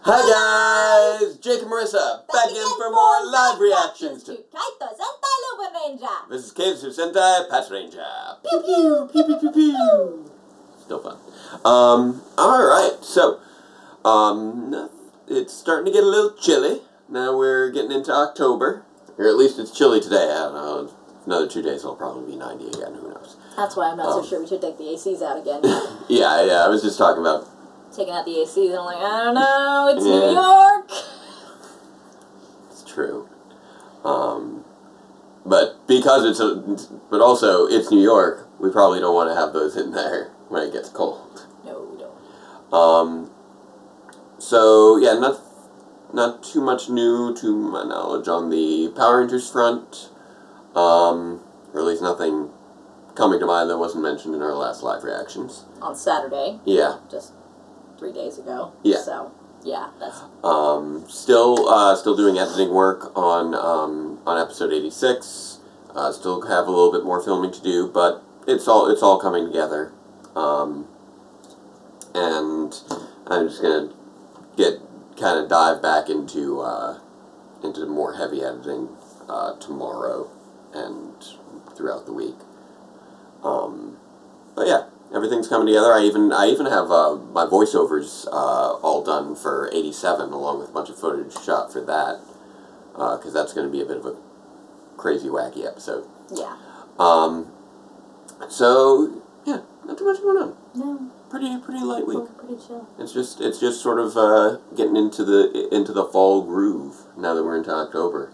Hi guys! Jake and Marisa, back again for more live reactions to Kaitou Sentai Lupinranger. This is Keisatsu Sentai Patranger. Pew pew, pew pew pew pew. Still fun. Alright, so, it's starting to get a little chilly. Now we're getting into October. Or at least it's chilly today. I don't know. Another 2 days it'll probably be 90 again, who knows. That's why I'm not so sure we should take the ACs out again. Yeah, I was just talking about taking out the ACs, and I'm like, I don't know, it's New York! It's true. But because but also it's New York, we probably don't want to have those in there when it gets cold. No, we don't. So yeah, not too much new to my knowledge on the Power Rangers front. Or at least nothing coming to mind that wasn't mentioned in our last live reactions. On Saturday. Yeah. Just 3 days ago. Yeah. So, yeah, that's... Still doing editing work on episode 86. Still have a little bit more filming to do, but it's all coming together. And I'm just gonna kind of dive back into more heavy editing tomorrow and throughout the week. But yeah, everything's coming together. I even have my voiceovers all done for 87, along with a bunch of footage shot for that, because that's going to be a bit of a crazy, wacky episode. Yeah. So yeah, not too much going on. No. Pretty light week. Pretty chill. It's just sort of getting into the fall groove now that we're into October.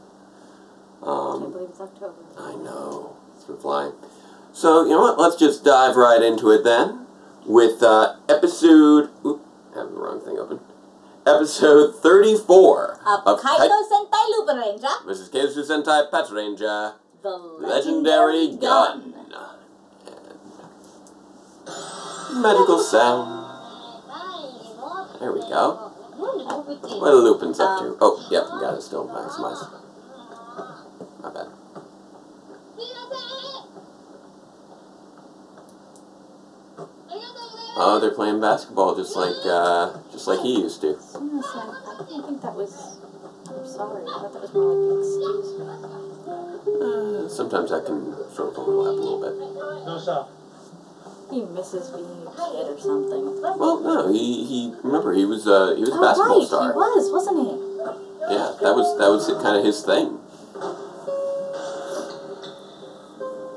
I can't believe it's October. I know. It's been flying. So, you know what? Let's just dive right into it then with episode... Oop, I have the wrong thing open. Episode 34 of Kaitou Sentai Lupinranger. This is Keisatsu Sentai Patranger. The Legendary Gun. And magical sound. There we go. What are Lupin's up to? Oh, yep, got it still maximized. My bad. Oh, they're playing basketball just like he used to. I didn't think that was... I'm sorry, I thought that was more like excuse me. Sometimes that can sort of overlap a little bit. He misses being a kid or something. Well, no, he remember he was a basketball star. He was, wasn't he? Yeah, that was kind of his thing.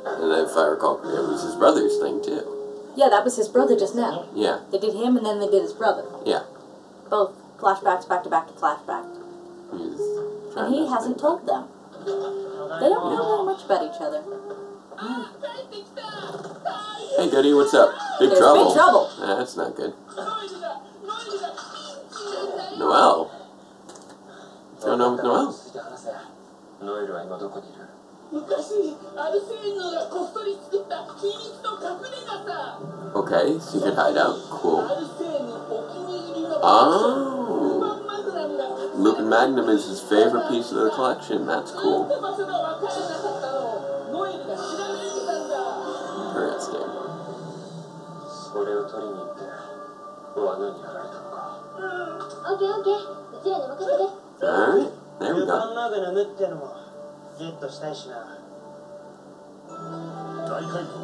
And if I recall, it was his brother's thing too. Yeah, that was his brother just now. Yeah. They did him and then they did his brother. Yeah. Both flashbacks back to back to flashback. And he hasn't told them. They don't know very much about each other. Hey, Goody, what's up? Big There's trouble. Big trouble. That's not good. Noelle. What's going on with Noelle? Okay, secret hideout. Cool. Oh! Lupin Magnum is his favorite piece of the collection. That's cool. Interesting. Alright, there we go.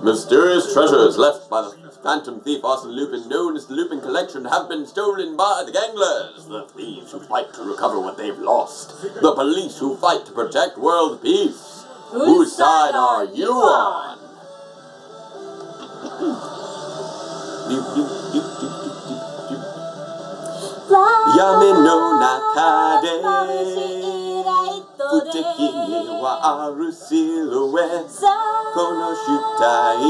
Mysterious treasures left by the phantom thief Arsene Lupin, known as the Lupin Collection, have been stolen by the ganglers. The thieves who fight to recover what they've lost. The police who fight to protect world peace. Whose side are you on? Yame no nakade Futeki ni wa aru silhouette Kono shutai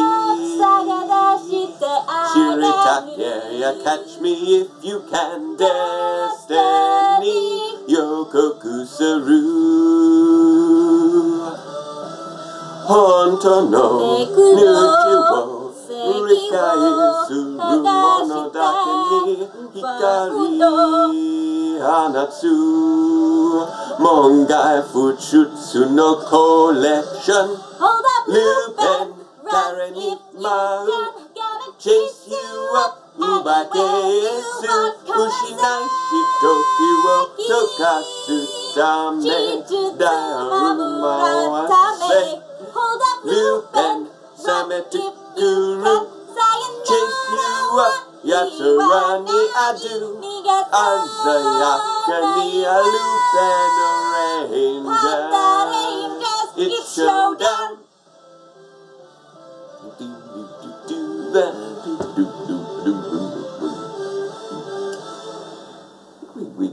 Shiritake ya catch me if you can Destiny Yokoku Saru Honto no Nuki wo Rikai suru monodake ni Hikari hanatsu Mongai Fuchutsu no collection Lupin, Karenit Maru Chase you up Tsubake Esu Ushinai Shitoku wo Tokasu Tame Daruma Wase Lupin Sametukuru Chase you up Yasurani Adu Azayaka ni a Lupinranger. It's showdown.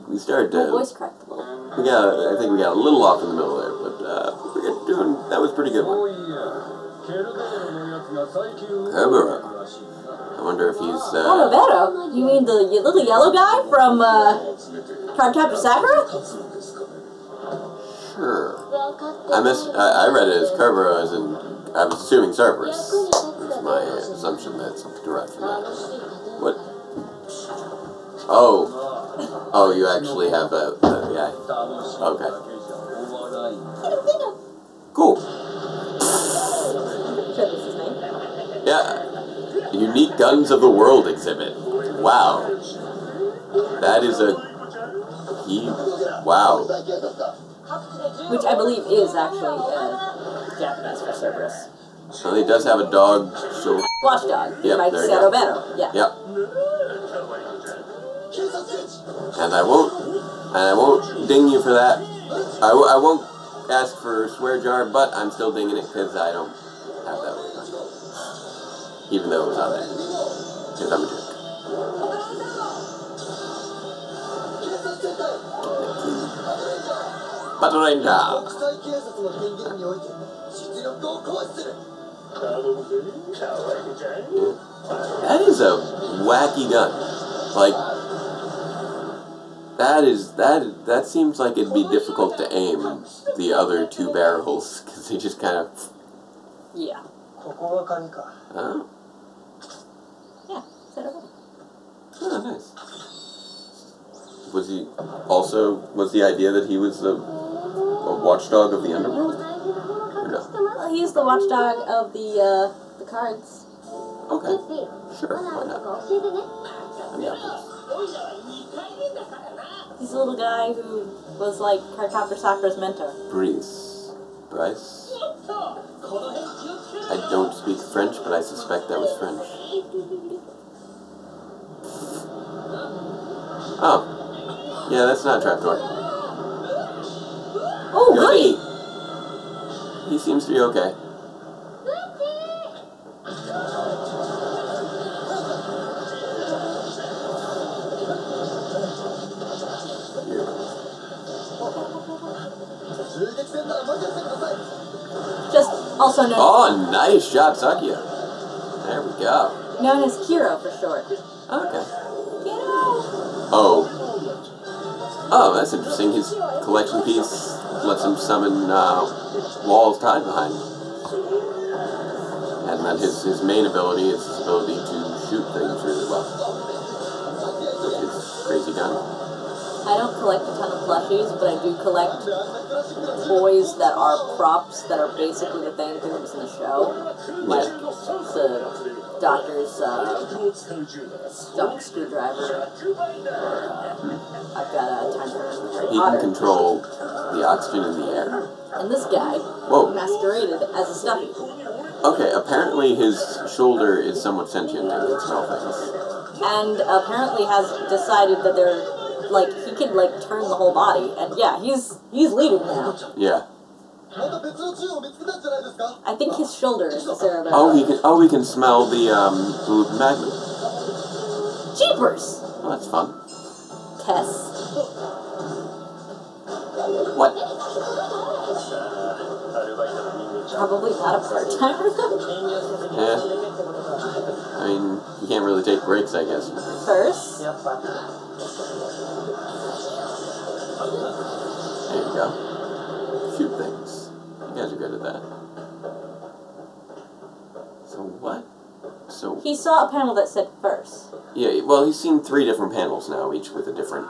We started to. My voice cracked a little. I think we got a little off in the middle there, but we're doing. That was a pretty good one. Kerberos. I wonder if he's. Kerberos? You mean the little yellow guy from Cardcaptor Sakura? Sure. I read it as Kerberos, and I was assuming Cerberus. That's my assumption that something derived from that. What? Oh, you actually have a guy. Okay. Cool. Sure, this is his name. Yeah. Unique Guns of the World exhibit. Wow. That is wow. Which I believe is actually Japanese for Cerberus. So he does have a dog. So Watchdog. Yep, Like there you go. Cerobero. Yeah. Yep. And I won't ding you for that. I won't ask for swear jar, but I'm still dinging it because I don't have that word on. Even though it was on there. Because I'm a jerk. Patranger. That is a wacky gun. Like, that seems like it'd be difficult to aim the other two barrels, because they just kind of... Yeah. Oh. Yeah, Cerobero. Oh, nice. Was the idea that he was a watchdog of the underworld? Or no? Well, he's the watchdog of the cards. Okay. Sure, why not? He's a little guy who was like Cardcaptor Sakura's mentor. Bryce? I don't speak French, but I suspect that was French. Oh. Yeah, that's not a trapdoor. Oh, goody! He seems to be okay. Just also known. Oh, nice shot, Sakia. There we go. Known as Kiro for short. Okay. Kiro! Oh, that's interesting. His collection piece lets him summon walls tied behind him. And then his main ability is his ability to shoot things really well. With his crazy gun. I don't collect a ton of plushies, but I do collect toys that are props that are basically the thing that was in the show. Like the doctor's stomach screwdriver. I've got a time for Harry He Potter. can control the oxygen in the air. And this guy masqueraded as a stuffy. Okay, apparently his shoulder is somewhat sentient and can smell things. And apparently has decided that they're like he can like turn the whole body, and yeah, he's leading now. Yeah. I think his shoulder is the cerebellum. Oh, he can smell the Lupin Magnum. Jeepers! Oh, that's fun. Tess. What? Probably not a part-timer though. Yeah. I mean, you can't really take breaks, I guess. First. There you go. Shoot things. You guys are good at that. So what? So He saw a panel that said first. yeah, well, he's seen 3 different panels now, each with a different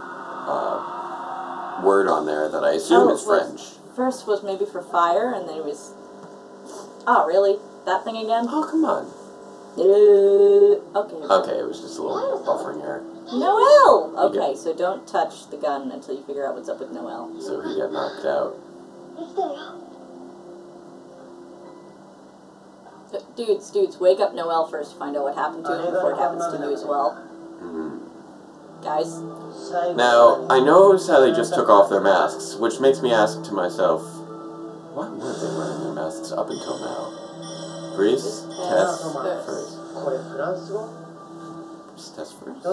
word on there that I assume is French. First was maybe for fire, and then it was... Oh, really? That thing again? Oh, come on. Okay. Okay, it was just a little buffering error. Noel! Okay, so don't touch the gun until you figure out what's up with Noel. So he got knocked out. Dudes, wake up Noel first to find out what happened to him before it happens to you as well. Guys? Now, I noticed how they just took off their masks, which makes me ask to myself, why were they wearing their masks up until now? Breeze, test first. Just test first.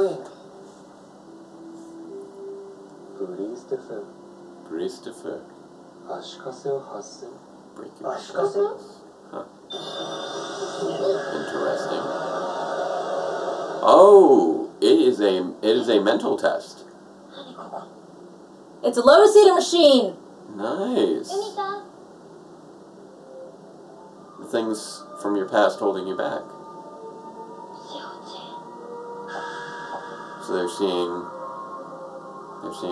Breeze defer. Break your shackles. Huh. Interesting. Oh, it is a mental test. It's a Lotus Eater machine! Nice. The things from your past holding you back. So they're seeing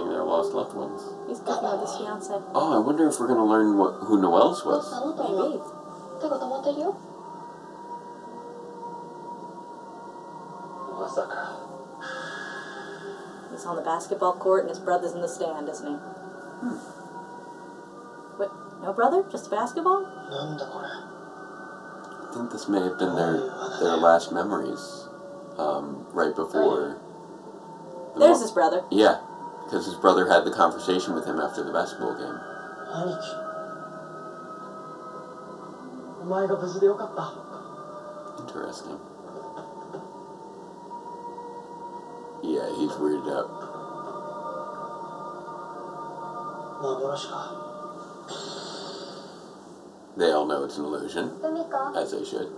their lost loved ones. He's cooking with his fiance. Oh, I wonder if we're gonna learn who Noel's was. Maybe. He's on the basketball court and his brother's in the stand, isn't he? What? No brother? Just basketball? I think this may have been their last memories, right before. There's his brother. Yeah, because his brother had the conversation with him after the basketball game. Interesting. Yeah, he's weirded out. They all know it's an illusion, as they should.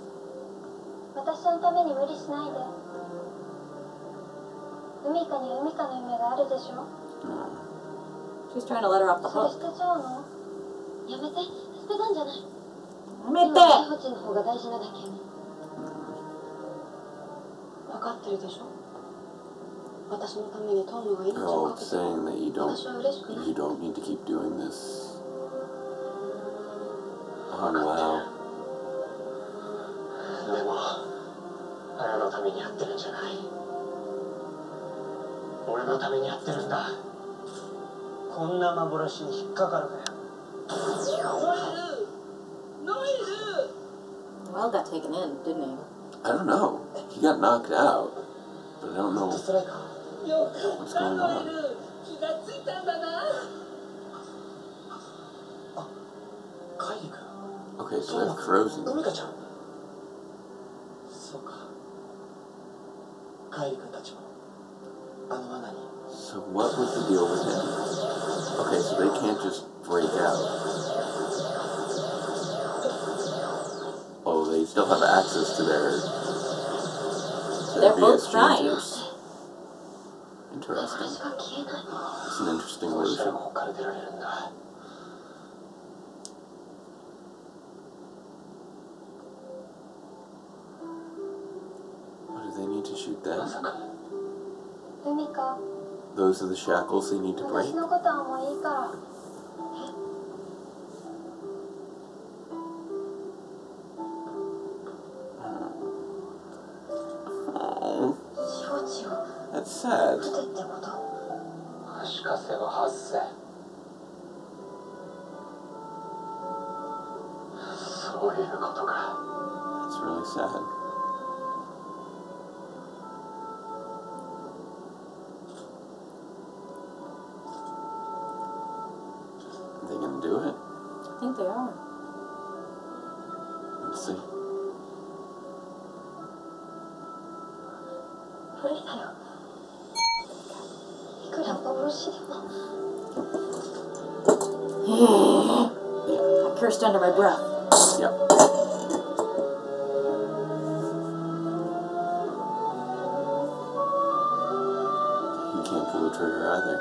She's trying to let her off the hook. They're all saying that you don't need to keep doing this. Oh wow. Noel got taken in, didn't he? I don't know. He got knocked out, but I don't know what's going on. Okay, so they're frozen. So what was the deal with him? Okay, so they can't just break out. Oh, they still have access to their both trying. Interesting. It's an interesting illusion. What do they need to shoot that? Those are the shackles they need to break? Oh, that's sad. That's really sad. Are they gonna do it? I think they are. Let's see. I cursed under my breath. Yep. He can't pull the trigger either.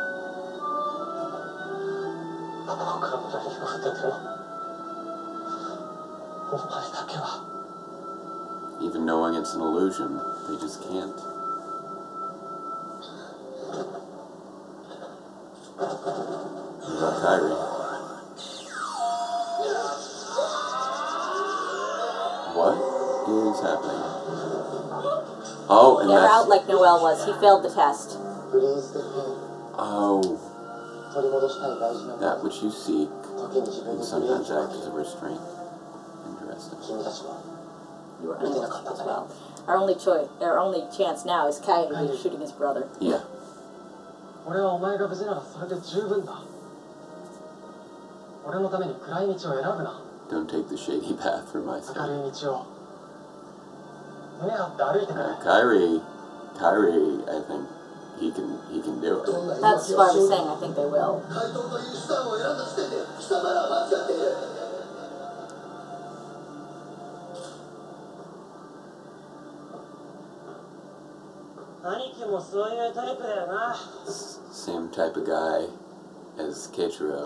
Even knowing it's an illusion, they just can't. What about Kyrie? What is happening? Oh, and they're that's... out like Noel was. He failed the test. Oh. That which you seek can sometimes act as a restraint. Interesting. You were unable to as well. Our only chance now is Kaitou shooting his brother. Yeah. Don't take the shady path for my sake. Kyrie, I think he can do it. That's why I was saying I think they will. Same type of guy as Keiichiro.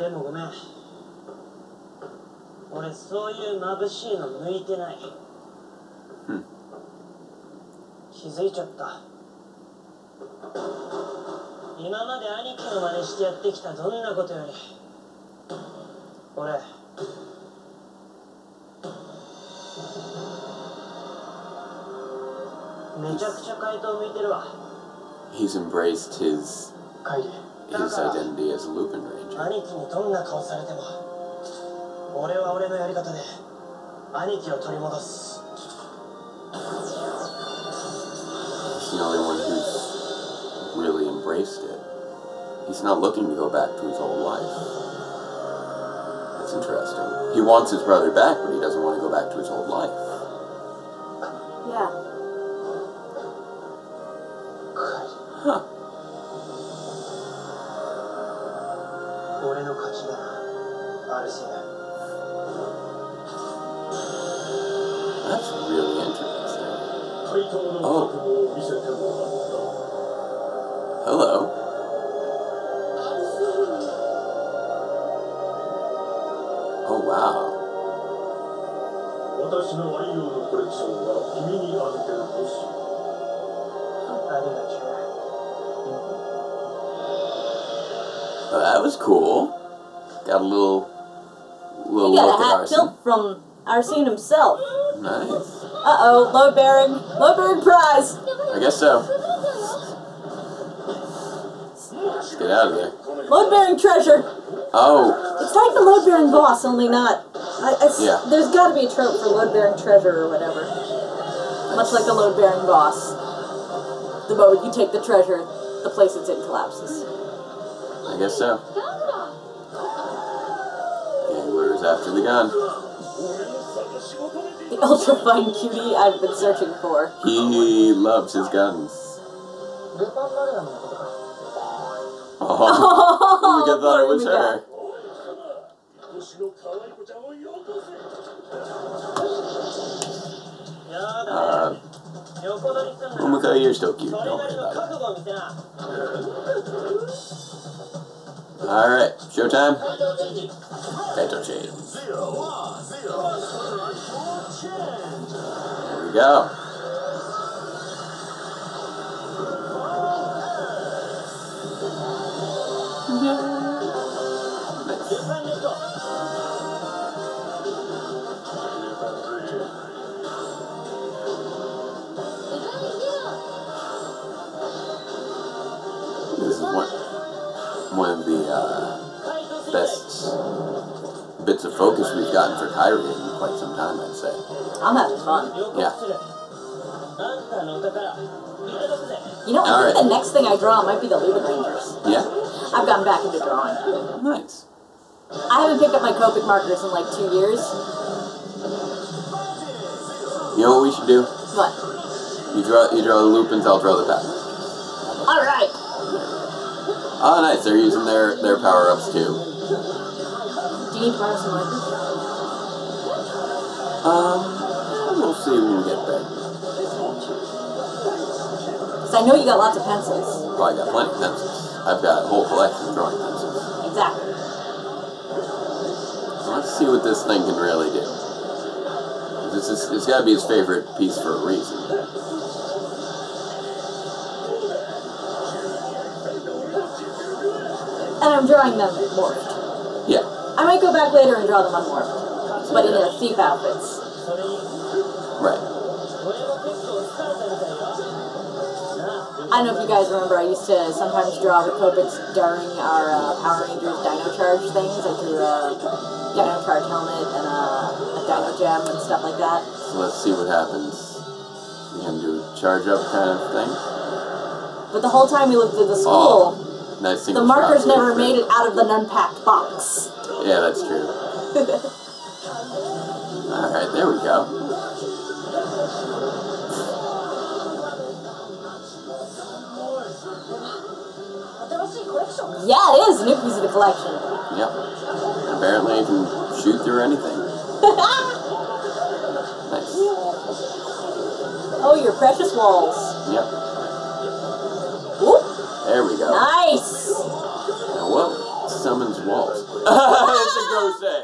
He's embraced his identity as a Lupinranger. He's the only one who's really embraced it. He's not looking to go back to his old life. That's interesting. He wants his brother back, but he doesn't want to go back to his old life. Yeah. Huh. That's really interesting. Oh. Hello. Oh, wow. Well, that was cool. Got a little He look got a at hat Arsene. tilt from Arsene himself. Nice. Uh-oh, load bearing prize. I guess so. Let's get out of there. Load bearing treasure. Oh. It's like the load bearing boss, only not. Yeah. There's got to be a trope for load bearing treasure or whatever. Much like the load bearing boss. The moment you take the treasure, the place it's in collapses. I guess so. Angler's after the gun. The ultra fine cutie I've been searching for. He loves his guns. Oh, we thought it was her. Umika, you're still cute. Don't worry about it. Alright, showtime. Kaitou shade. There we go. This is one of the best bits of focus we've gotten for Kyrie in quite some time, I'd say. I'm having fun. Yeah. You know, I think the next thing I draw might be the Lupinrangers. Yeah? I've gotten back into drawing. Nice. I haven't picked up my Copic markers in like 2 years. You know what we should do? What? You draw the Lupins, I'll draw the Patranger. Alright. Oh, nice. They're using their power-ups, too. Do you need to borrow some markers? We'll see when we get there. Because I know you got lots of pencils. Oh, I got plenty of pencils. I've got a whole collection of drawing pencils. Exactly. So let's see what this thing can really do. It's got to be his favorite piece for a reason. And I'm drawing them morphed. Yeah. I might go back later and draw them unmorphed. But in their thief outfits. Right. I don't know if you guys remember, I used to sometimes draw the Kopits during our Power Rangers Dino Charge things. I drew a Dino Charge helmet and a Dino Gem and stuff like that. So let's see what happens. You can do a charge up kind of thing. But the whole time we lived at the school, nice the markers never made it out of the unpacked box. Yeah, that's true. Alright, there we go. Yeah, it is! New piece of the collection. Yep. Apparently it can shoot through anything. Nice. Oh, your precious walls. Yep. Whoop. There we go. Nice! Now what summons walls? It's a Gosei.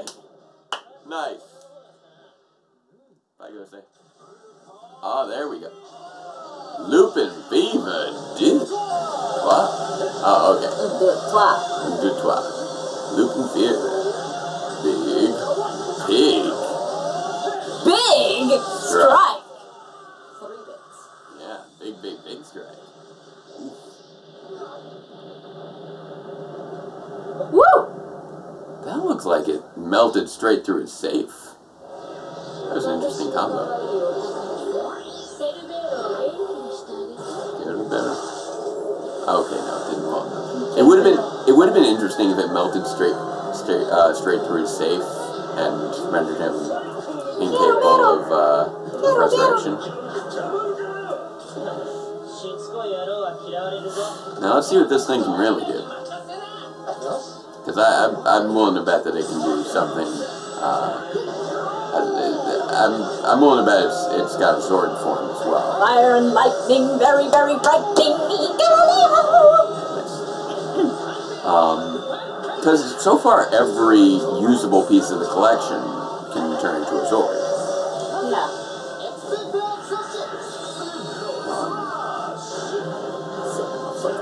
Nice. Bye, Gosei. Oh, there we go. Lupin Fever Deux. What? Oh, okay. Deux trois. Deux trois. Lupin Fever. Big. Big strike. 3 bits. Yeah, big strike. Woo! That looks like it melted straight through his safe. That was an interesting combo. Okay, no, it didn't fall. It would have been interesting if it melted straight through his safe and rendered him incapable of resurrection. Now let's see what this thing can really do. Because I'm willing to bet that it can do something. I'm willing to bet it's got a Zord form as well. Fire and lightning, very, very frightening. Because so far every usable piece of the collection can turn into a Zord. Yeah.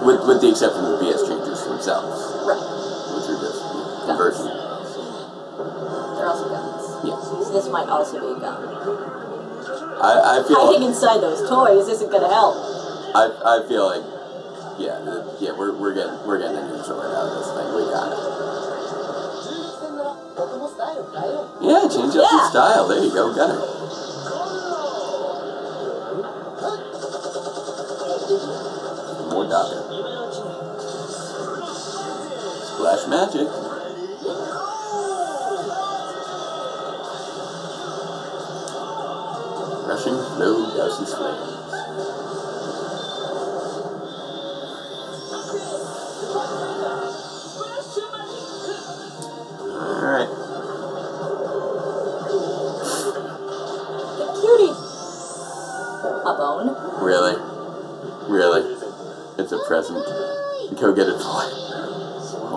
With the exception of the BS changes themselves. Right. Which are just conversion. They're also guns. Yeah. So this might also be a gun. I feel Hiding inside those toys isn't gonna help. I feel like we're getting a new Zord out of this thing. We got it. Yeah, change up your style. There you go, got it. More Daka. Splash magic. Rushing flow douses flames. Alright. The cutie. A bone. Really? Really? It's a present. Go get it, boy.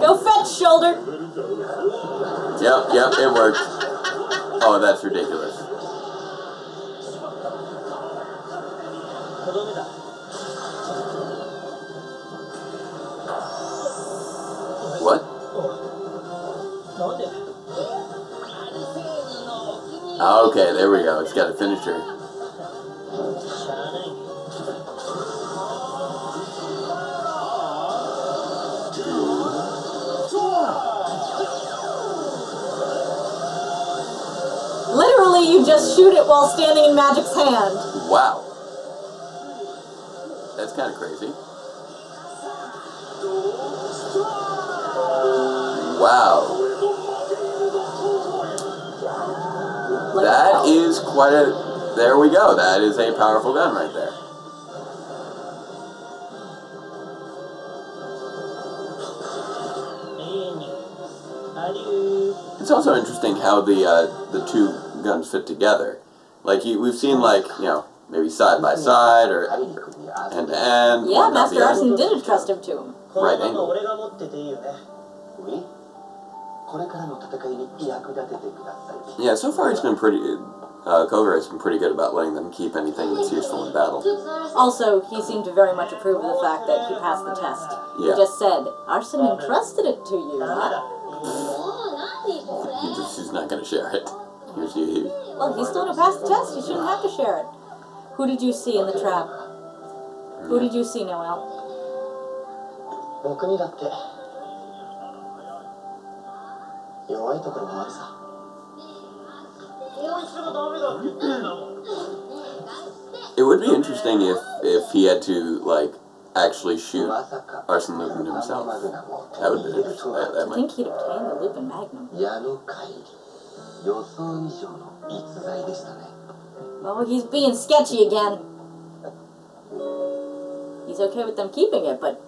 Go fetch, shoulder. Yep, it worked. Oh, that's ridiculous. What? Okay, there we go. It's got a finisher. Literally, you just shoot it while standing in Magic's hand. Wow. That's kind of crazy. Wow. That is quite a... There we go. That is a powerful gun right there. It's also interesting how the two guns fit together. Like we've seen maybe side by side or end to end. Yeah, Master Arson did entrust him to him. Right angle. Yeah, so far he's been pretty. Kogurai's been pretty good about letting them keep anything that's useful in battle. Also, he seemed to very much approve of the fact that he passed the test. Yeah. He just said, Arson entrusted it to you, huh? He's not going to share it. Well, he's still going to pass the test. He shouldn't have to share it. Who did you see in the trap? Who did you see, Noel? 僕にだって弱いところがあるさ。It would be interesting if he had to, like, actually shoot Arsene Lupin himself. That would be interesting. That I think he'd obtain the Lupin Magnum. Oh, he's being sketchy again. He's okay with them keeping it, but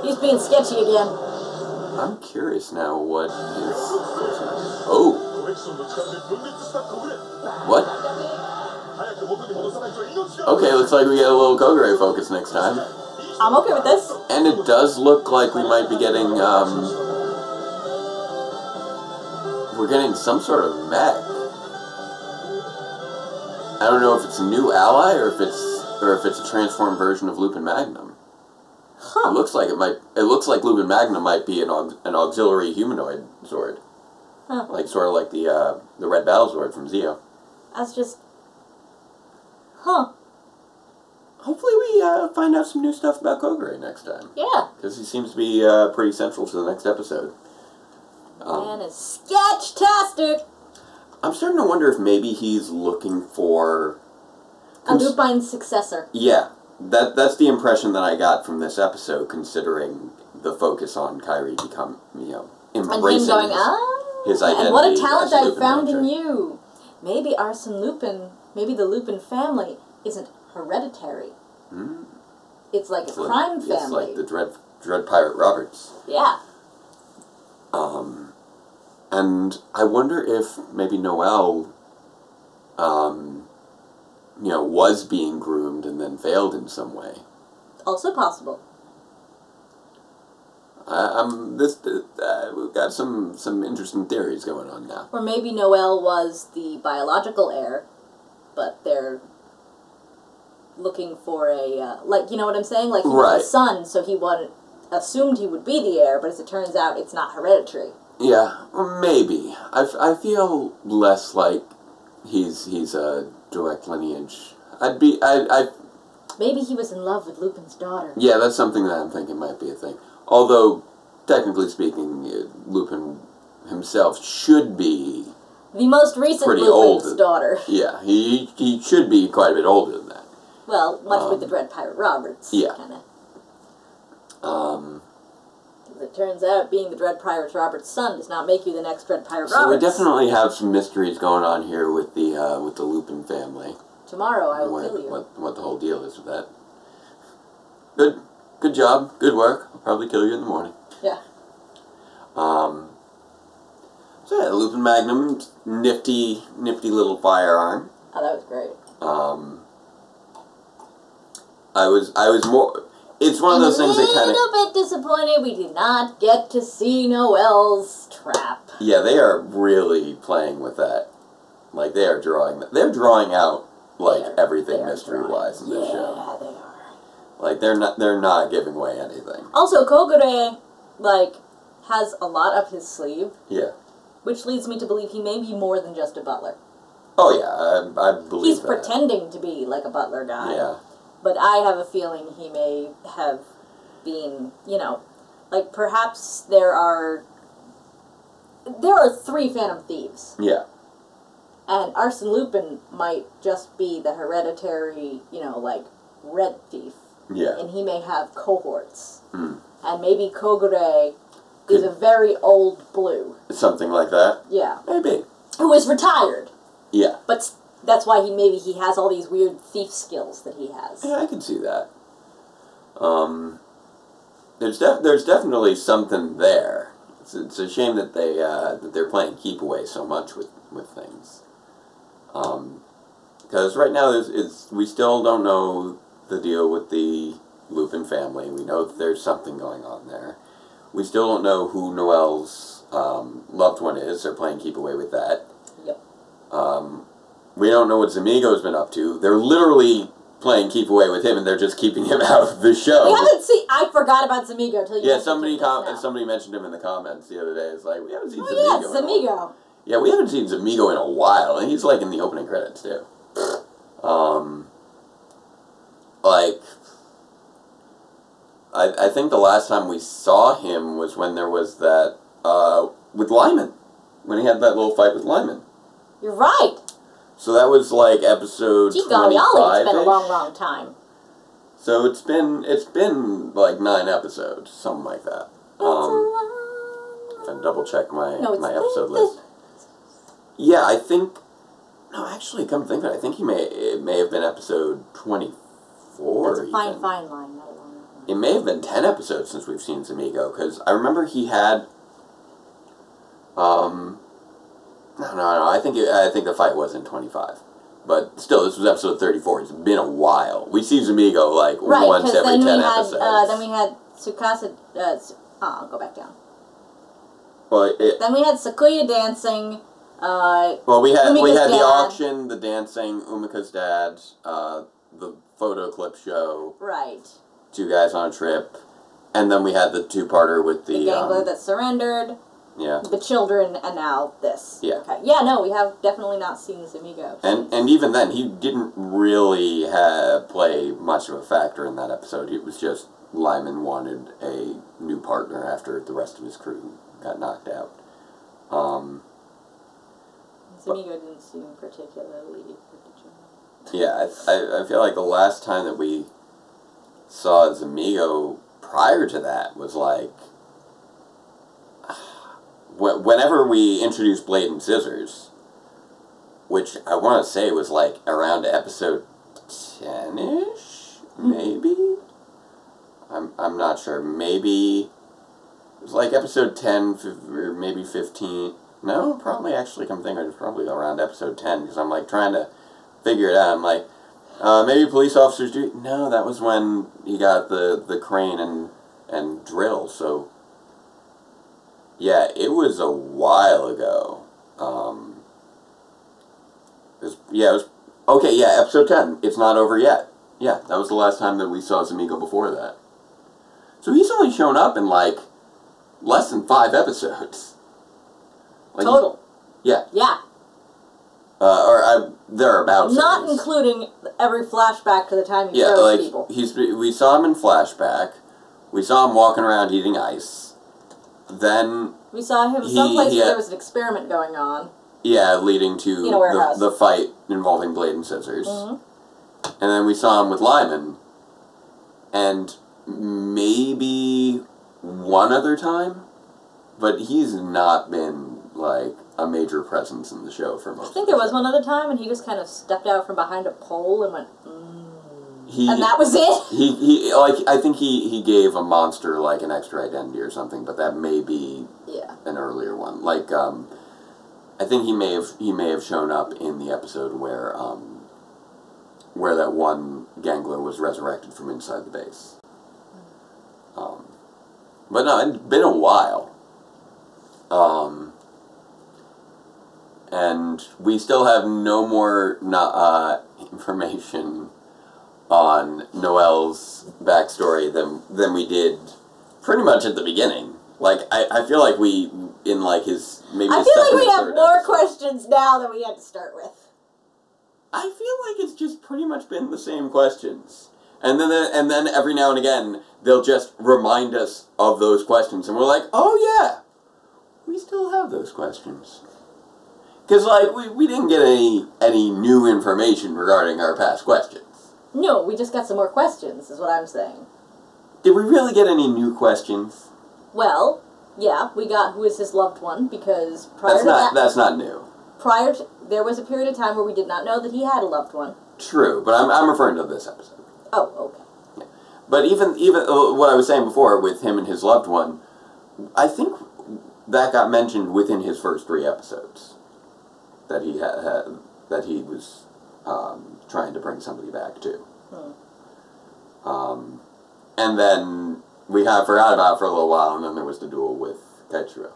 he's being sketchy again. I'm curious now what his... Oh! What? Okay, looks like we get a little Kogure focus next time. I'm okay with this. And it does look like we might be getting, we're getting some sort of mech. I don't know if it's a new ally or if it's a transformed version of Lupin Magnum. Huh. It looks like Lupin Magnum might be an auxiliary humanoid sword. Huh. Like sort of like the Red Battle Sword from Zeo. That's just... Huh. Hopefully we find out some new stuff about Kogure next time. Yeah. Because he seems to be pretty central to the next episode. Man is sketch-tastic! I'm starting to wonder if maybe he's looking for... A Lupin's successor. Yeah. That's the impression that I got from this episode, considering the focus on Kairi embracing and him going, his identity. And what a talent I found Lupinranger. in you! Maybe Arsene Lupin, maybe the Lupin family isn't hereditary. Mm. It's like a crime family. It's like the Dread Pirate Roberts. Yeah. And I wonder if maybe Noel, was being groomed and then failed in some way. Also possible. We've got some interesting theories going on now. Or maybe Noel was the biological heir, but they're looking for a, you know what I'm saying? Like, he was a son, so he assumed he would be the heir, but as it turns out, it's not hereditary. Yeah, maybe. I feel less like he's a direct lineage. Maybe he was in love with Lupin's daughter. Yeah, that's something that I'm thinking might be a thing. Although, technically speaking, Lupin himself should be the most recent pretty Lupin's old. daughter. Yeah, he should be quite a bit older than that. Well, much with the Dread Pirate Roberts. Yeah. Kinda. As it turns out, being the Dread Pirate Roberts' son does not make you the next Dread Pirate Roberts. So we definitely have some mysteries going on here with the Lupin family. Tomorrow I will kill you. What the whole deal is with that. Good job. Good work. I'll probably kill you in the morning. Yeah. So yeah, Lupin Magnum, nifty little firearm. Oh, that was great. I was more... It's one of those things that kind of... a little bit disappointed we did not get to see Noel's trap. Yeah, they are really playing with that. Like, they're drawing out, like, everything mystery-wise in this show. Yeah, they are. Like, they're not giving away anything. Also, Kogure, has a lot up his sleeve. Yeah. Which leads me to believe he may be more than just a butler. Oh, yeah, I believe He's that. pretending to be, like, a butler guy. Yeah. But I have a feeling he may have been, perhaps there are 3 Phantom Thieves. Yeah. And Arsene Lupin might just be the hereditary, red thief. Yeah. And he may have cohorts. Mm. And maybe Kogure is a very old blue. Something like that? Yeah. Maybe. Who is retired. Yeah. But that's why he has all these weird thief skills that he has. Yeah, I can see that. There's definitely something there. It's a shame that they're playing keep away so much with things. Because right now we still don't know the deal with the Lupin family. We know that there's something going on there. We still don't know who Noel's loved one is. They're playing keep away with that. Yep. We don't know what Zamigo's been up to. They're literally playing keep away with him, and they're just keeping him out of the show. We haven't seen... I forgot about Zamigo till you... Yeah, somebody mentioned him in the comments the other day. It's like, we haven't seen Zamigo. Yeah, Zamigo. Yeah, we haven't seen Zamigo in a while, and he's like in the opening credits too. like, I think the last time we saw him was when there was that, with Lyman. When he had that little fight with Lyman. You're right. So that was like episode 25-ish. Golly, it's been a long, long time. So it's been like 9 episodes, something like that. If I double check my episode list. Yeah, I think. No, actually, come think of it, I think it may have been episode 24. That's a fine line. Not a long line. It may have been 10 episodes since we've seen Zamigo, because I remember he had. No. I think the fight was in 25, but still, this was episode 34. It's been a while. We see Zamigo like once every 10 episodes. Then we had Tsukasa. I'll go back down. Well, then we had Sakuya dancing. Well, we had Umika's the dad. auction, the dancing, Umika's dad, the photo clip show. Right. 2 guys on a trip, and then we had the 2-parter with the gangler that surrendered. Yeah. The children, and now this. Yeah. Okay. Yeah, no, we have definitely not seen Zamigo. And even then, he didn't really play much of a factor in that episode. It was just Lyman wanted a new partner after the rest of his crew got knocked out. Zamigo didn't seem particularly... Yeah, I feel like the last time that we saw Zamigo prior to that was like... Whenever we introduced Blade and Scissors, which I want to say was like around episode 10-ish, maybe? I'm not sure. Maybe it was like episode 10 or maybe 15. No, probably actually come think it was probably around episode 10 because I'm like trying to figure it out. I'm like, maybe police officers do. No, that was when he got the crane and drill. So yeah, it was a while ago. It was okay. Yeah, episode 10. It's not over yet. Yeah, that was the last time that we saw Zamigo before that. So he's only shown up in like less than 5 episodes. Like total. Yeah. Yeah. Thereabouts. Not including every flashback to the time he throws people. We saw him in flashback. We saw him walking around eating ice. Then we saw him someplace where there was an experiment going on. Yeah, leading to the fight involving Blade and Scissors. Mm-hmm. And then we saw him with Lyman. And maybe one other time, but he's not been like a major presence in the show for most. I think there was one other time, and he just kind of stepped out from behind a pole and went, and that was it. I think he gave a monster like an extra identity or something, but that may be an earlier one. Like I think he may have shown up in the episode where that one gangler was resurrected from inside the base. But no, it's been a while. And we still have no more information on Noel's backstory than we did pretty much at the beginning. Like, I feel like we, in like his, maybe I feel like we have more questions now than we had to start with. I feel like it's just pretty much been the same questions. And then every now and again, they'll just remind us of those questions. And we're like, oh yeah, we still have those questions. Because, like, we didn't get any new information regarding our past questions. No, we just got some more questions, is what I'm saying. Did we really get any new questions? Well, yeah, we got who is his loved one, because That's not new. There was a period of time where we did not know that he had a loved one. True, but I'm referring to this episode. Oh, okay. Yeah. But even what I was saying before with him and his loved one, I think that got mentioned within his first 3 episodes. That he that he was trying to bring somebody back to. And then we kind of forgot about it for a little while, and then there was the duel with Kaitou.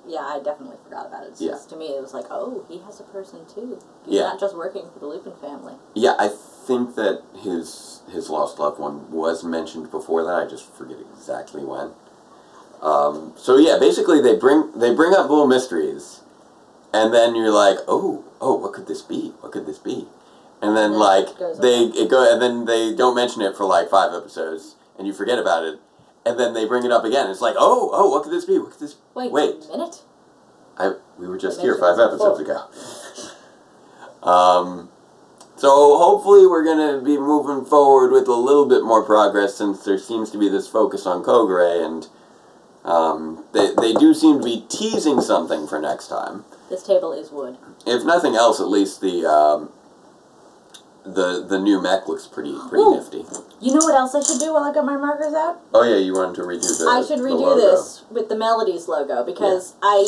Yeah, I definitely forgot about it. It's just, to me, it was like, oh, he has a person too. He's not just working for the Lupin family. Yeah, I think that his lost loved one was mentioned before that. I just forget exactly when. So yeah, basically they bring up little mysteries. And then you're like, oh, what could this be? What could this be? And then, Yeah, like, it goes away. and then they don't mention it for, like, 5 episodes, and you forget about it, and then they bring it up again. It's like, oh, what could this be? What could this... Wait. A minute? We were just They here mentioned 5 this episodes ago. So hopefully we're going to be moving forward with a little bit more progress, since there seems to be this focus on Kogure, and they do seem to be teasing something for next time. This table is wood. If nothing else, at least the new mech looks pretty nifty. You know what else I should do while I got my markers out? Oh yeah, you wanted to redo the I should the redo logo. this with the Melodies logo, because I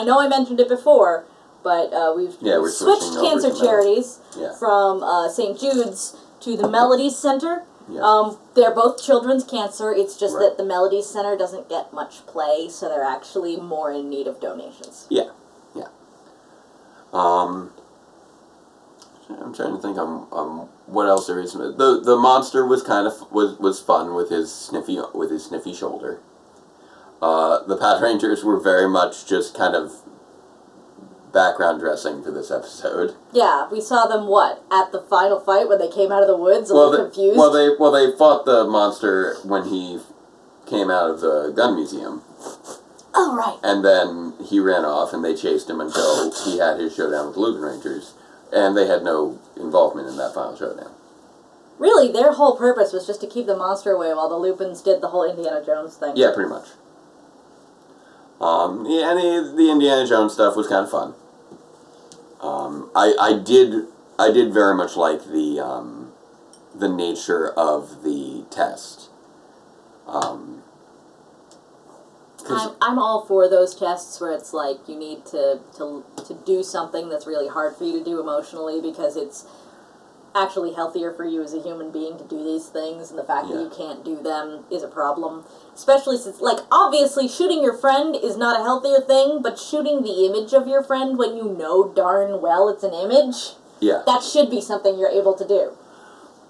know I mentioned it before, but we're switched switching over cancer to charities Yeah. from St. Jude's to the Melodies Center. Yeah. They're both children's cancer. It's just Right. that the Melodies Center doesn't get much play, so they're actually more in need of donations. Yeah. I'm trying to think what else there is. The monster was kind of was fun with his sniffy shoulder. The Patrangers were very much just kind of background dressing for this episode. Yeah, we saw them at the final fight when they came out of the woods, a little confused. Well, they fought the monster when he came out of the gun museum. Oh, right. And then he ran off, and they chased him until he had his showdown with the Lupinrangers, and they had no involvement in that final showdown. Really, their whole purpose was just to keep the monster away while the Lupins did the whole Indiana Jones thing. Yeah, pretty much. And the Indiana Jones stuff was kind of fun. I did very much like the nature of the test. I'm all for those tests where it's like you need to do something that's really hard for you to do emotionally, because it's actually healthier for you as a human being to do these things, and the fact that you can't do them is a problem. Especially since, like, obviously shooting your friend is not a healthier thing, but shooting the image of your friend when you know darn well it's an image, that should be something you're able to do.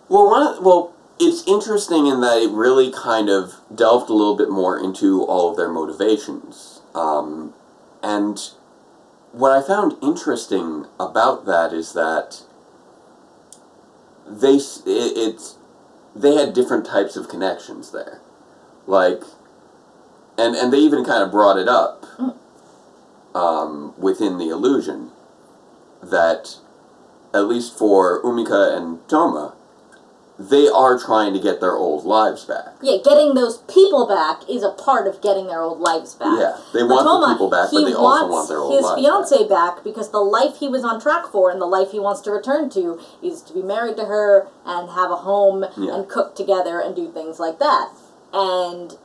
Well, it's interesting in that it really kind of delved a little bit more into all of their motivations. And what I found interesting about that is that they had different types of connections there. Like, and they even kind of brought it up within the illusion that, at least for Umika and Toma, they are trying to get their old lives back. Yeah, getting those people back is a part of getting their old lives back. Yeah, they want the people back, but they also want their old lives back. He wants his fiancée back because the life he was on track for and the life he wants to return to is to be married to her and have a home and cook together and do things like that. And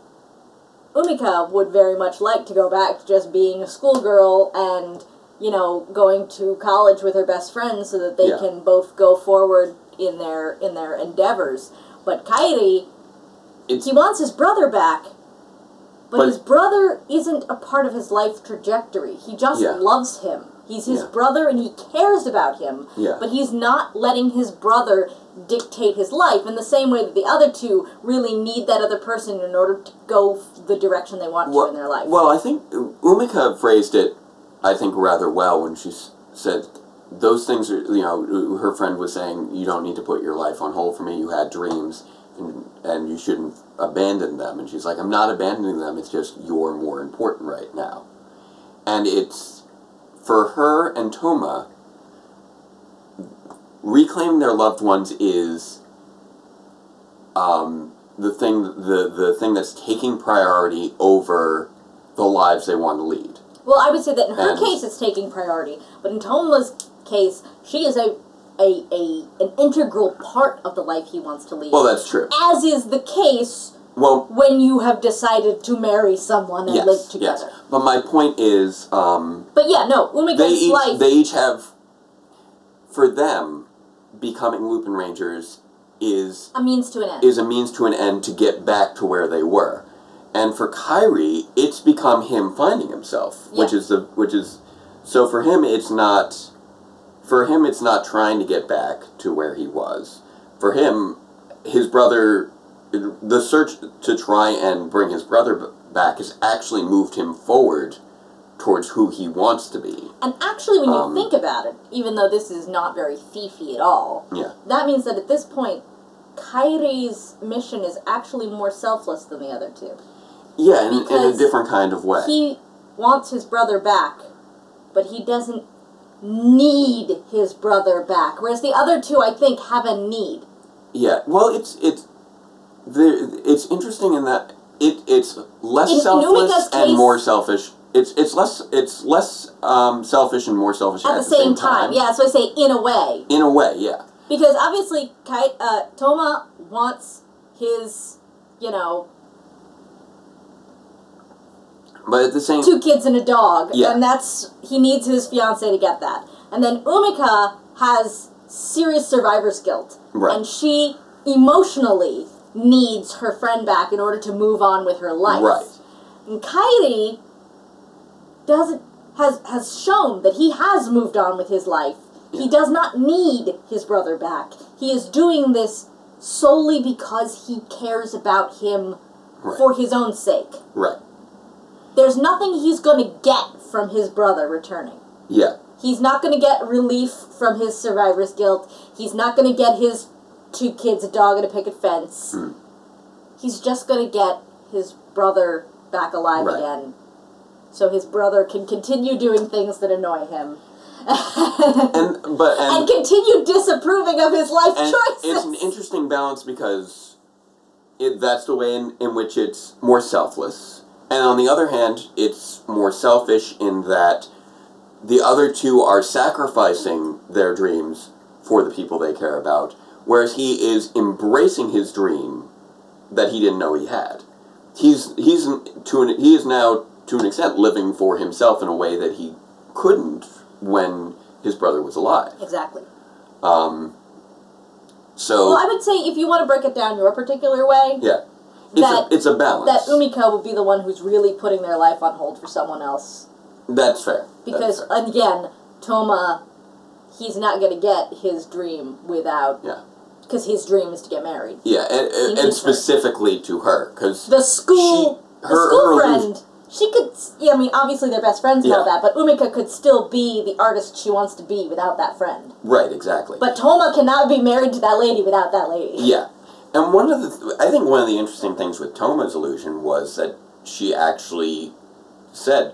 Umika would very much like to go back to just being a schoolgirl and, you know, going to college with her best friend so that they can both go forward in their endeavors. But Kairi, he wants his brother back, but his brother isn't a part of his life trajectory. He just loves him. He's his brother and he cares about him, but he's not letting his brother dictate his life in the same way that the other two really need that other person in order to go the direction they want to in their life. Well, I think Umika phrased it, I think, rather well when she said, those things are, you know, her friend was saying, you don't need to put your life on hold for me, you had dreams, and you shouldn't abandon them. And she's like, I'm not abandoning them, it's just you're more important right now. And it's, for her and Toma, reclaiming their loved ones is the thing that's taking priority over the lives they want to lead. Well, I would say that in her case it's taking priority, but in Toma's case, she is an integral part of the life he wants to lead. Well, that's true. As is the case when you have decided to marry someone and live together. Yes. But my point is, but yeah, no, Umika's life... They each have, for them, becoming Lupinrangers is... a means to an end. Is a means to an end to get back to where they were. And for Kairi, it's become him finding himself, which is so for him it's not trying to get back to where he was. For him, his brother, the search to try and bring his brother back has actually moved him forward towards who he wants to be. And actually, when you think about it, even though this is not very thiefy at all, that means that at this point, Kairi's mission is actually more selfless than the other two. Yeah, in a different kind of way. He wants his brother back, but he doesn't need his brother back. Whereas the other two, I think, have a need. Yeah, well, it's interesting in that it's less selfless and more selfish. It's less selfish and more selfish at the same time. Yeah, so I say in a way. In a way, yeah. Because obviously, Toma wants his, but at the same 2 kids and a dog, yeah. and he needs his fiancée to get that. And then Umika has serious survivor's guilt, right. And she emotionally needs her friend back in order to move on with her life. Right. And Kairi has shown that he has moved on with his life. Yeah. He does not need his brother back. He is doing this solely because he cares about him for his own sake. Right. There's nothing he's going to get from his brother returning. Yeah. He's not going to get relief from his survivor's guilt. He's not going to get his 2 kids, a dog, and a picket fence. He's just going to get his brother back alive again. So his brother can continue doing things that annoy him. and continue disapproving of his life choices. It's an interesting balance because that's the way in which it's more selfless. And on the other hand, it's more selfish in that the other two are sacrificing their dreams for the people they care about, whereas he is embracing his dream that he didn't know he had. He is now, to an extent, living for himself in a way that he couldn't when his brother was alive. Exactly. Well, I would say if you want to break it down your particular way, it's a balance. That Umika will be the one who's really putting their life on hold for someone else. That's fair. Because, again, Toma, he's not going to get his dream without... Yeah. Because his dream is to get married. Yeah, and specifically to her, because... The school friend... She could, I mean, obviously they're best friends and all that, but Umika could still be the artist she wants to be without that friend. Right, exactly. But Toma cannot be married to that lady without that lady. Yeah. And I think one of the interesting things with Toma's illusion was that she actually said,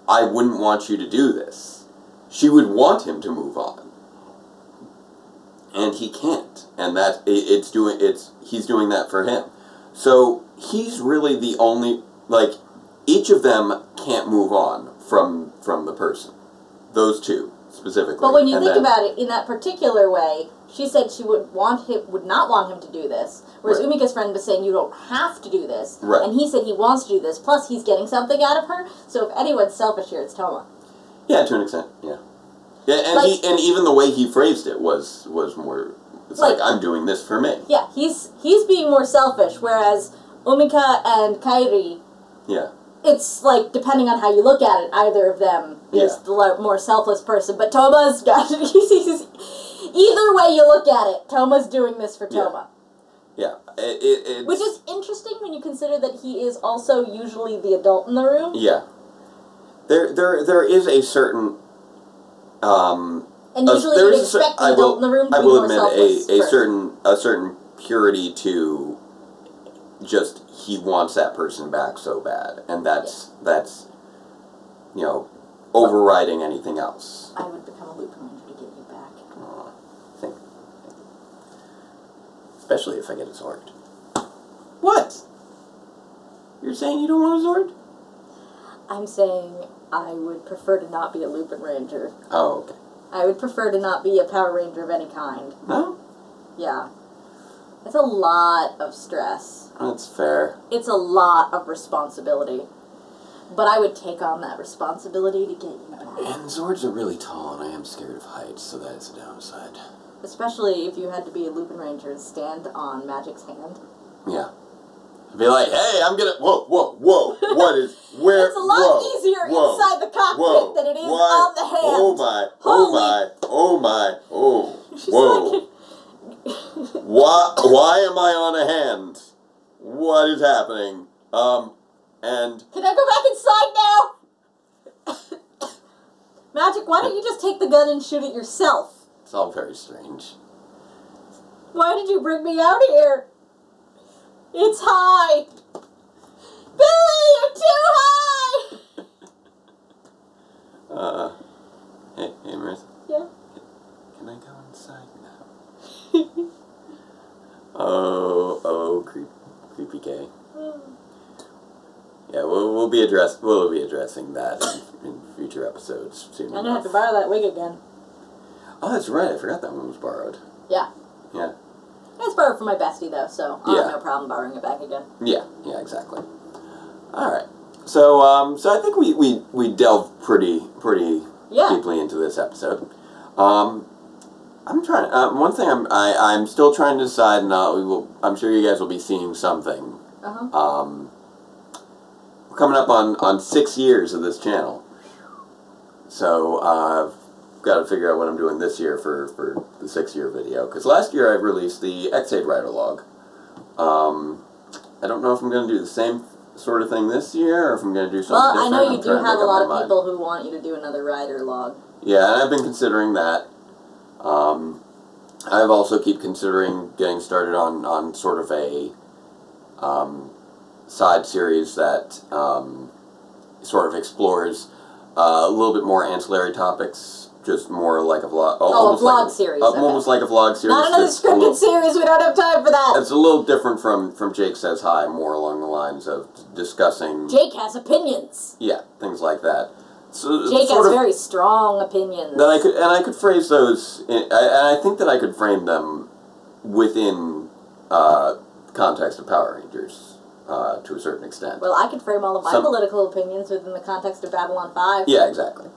I wouldn't want you to do this. She would want him to move on. And he can't. And he's doing that for him. So he's really the only, each of them can't move on from the person. Those two, specifically. But when you think about it, in that particular way, she said she would not want him to do this, whereas Umika's friend was saying you don't have to do this, and he said he wants to do this, plus he's getting something out of her, so if anyone's selfish here, it's Toma. Yeah, to an extent, yeah. Yeah, and even the way he phrased it was more, it's like, I'm doing this for me. Yeah, he's being more selfish, whereas Umika and Kairi, it's like, depending on how you look at it, either of them is the more selfless person, but Toma's got, either way you look at it, Toma's doing this for Toma. Yeah. Which is interesting when you consider that he is also usually the adult in the room. Yeah. There is a certain... and usually you'd expect the adult in the room to be more selfless. A certain purity to just, he wants that person back so bad. And that's overriding anything else. I would become a Lupinranger to get you back. Thank you. Especially if I get a sword. What? You're saying you don't want a sword? I'm saying I would prefer to not be a Lupinranger. Oh, okay. I would prefer to not be a Power Ranger of any kind. No? Yeah. It's a lot of stress. That's fair. It's a lot of responsibility. But I would take on that responsibility to get you back. And Zords are really tall, and I am scared of heights, so that is a downside. Especially if you had to be a Lupinranger and stand on Magic's hand. Yeah. Be like, hey, I'm gonna... Whoa. What is... Where... It's a lot easier inside the cockpit than it is on the hand. Whoa. Why am I on a hand? What is happening? And... Can I go back inside now? why don't you just take the gun and shoot it yourself? It's all very strange. Why did you bring me out here? It's high. Billy, you're too high! Hey, Marisa. Yeah? Can I go inside now? oh, creepy gay. Yeah, we'll be addressing that in future episodes soon. I'm gonna have to borrow that wig again. Oh, that's right. I forgot that one was borrowed. Yeah. Yeah. It's borrowed from my bestie though, so I'll have no problem borrowing it back again. Yeah, exactly. All right. So I think we delved pretty deeply into this episode. I'm trying. One thing I'm still trying to decide, and I'm sure you guys will be seeing something. We're coming up on 6 years of this channel, so I've got to figure out what I'm doing this year for the 6-year video. Because last year I released the X8 Rider log. I don't know if I'm going to do the same sort of thing this year, or if I'm going to do something different. Well, I know you do have a lot of people who want you to do another Rider log. Yeah, and I've been considering that. I've also keep considering getting started on sort of a side series that sort of explores a little bit more ancillary topics, just more like a vlog. A vlog series. Almost like a vlog series. Not another scripted series. We don't have time for that. It's a little different from Jake Says Hi, more along the lines of discussing. Jake has opinions. Yeah, things like that. So Jake has very strong opinions. That I could phrase those, and I think that I could frame them within context of Power Rangers to a certain extent. Well, I could frame all of my political opinions within the context of Babylon 5. Yeah, exactly.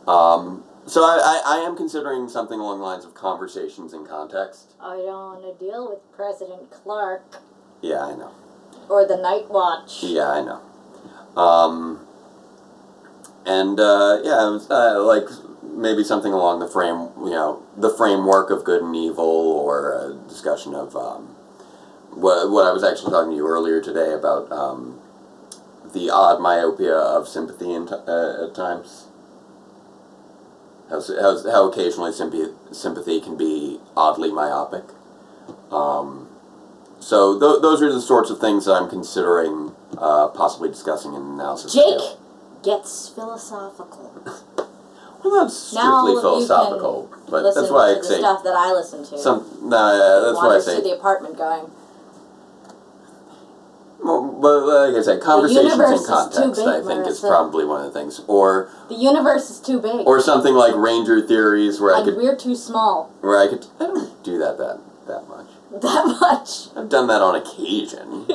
So I am considering something along the lines of conversations in context. I don't want to deal with President Clark. Yeah, I know. Or the Night Watch. Yeah, I know. And yeah, it was like maybe something along the framework of good and evil, or a discussion of what I was actually talking to you earlier today about the odd myopia of sympathy at times. How occasionally sympathy can be oddly myopic. So those are the sorts of things that I'm considering possibly discussing in analysis. Jake gets philosophical. Well, not strictly philosophical, but that's why I say stuff that I listen to. That's why I say to the apartment going. Well, but like I said, conversations in context, I think, is probably one of the things. Or the universe is too big. Or something like Ranger Theories, where we're too small. Where I don't do that much. That much. I've done that on occasion.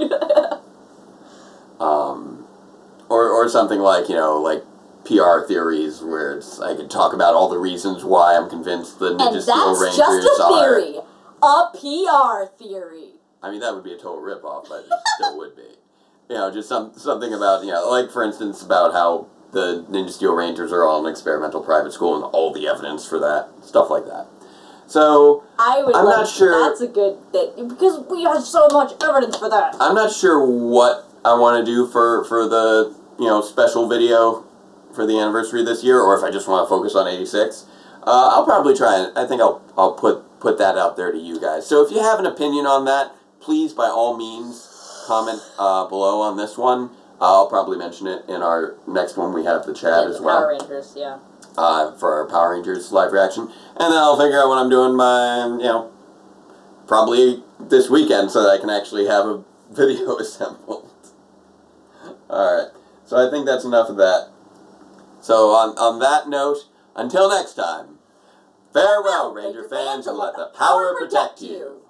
Or something like, like PR theories, where I could talk about all the reasons why I'm convinced the Ninja Steel Rangers are... And that's just a theory. A PR theory. I mean, that would be a total ripoff, but it still would be. Just something about, like, for instance, about how the Ninja Steel Rangers are all an experimental private school and all the evidence for that. Stuff like that. So, I'm not sure... That's a good thing, because we have so much evidence for that. I'm not sure what I want to do for the, special video for the anniversary this year, or if I just want to focus on 86. I'll probably try and I think I'll put that out there to you guys. So if you have an opinion on that, please, by all means, comment below on this one. I'll probably mention it in our next one. We have the chat as well. Power Rangers, yeah. For our Power Rangers live reaction. And then I'll figure out what I'm doing by, probably this weekend, so that I can actually have a video assembled. Alright, so I think that's enough of that. So on that note, until next time, farewell, Ranger fans, and let the power protect you.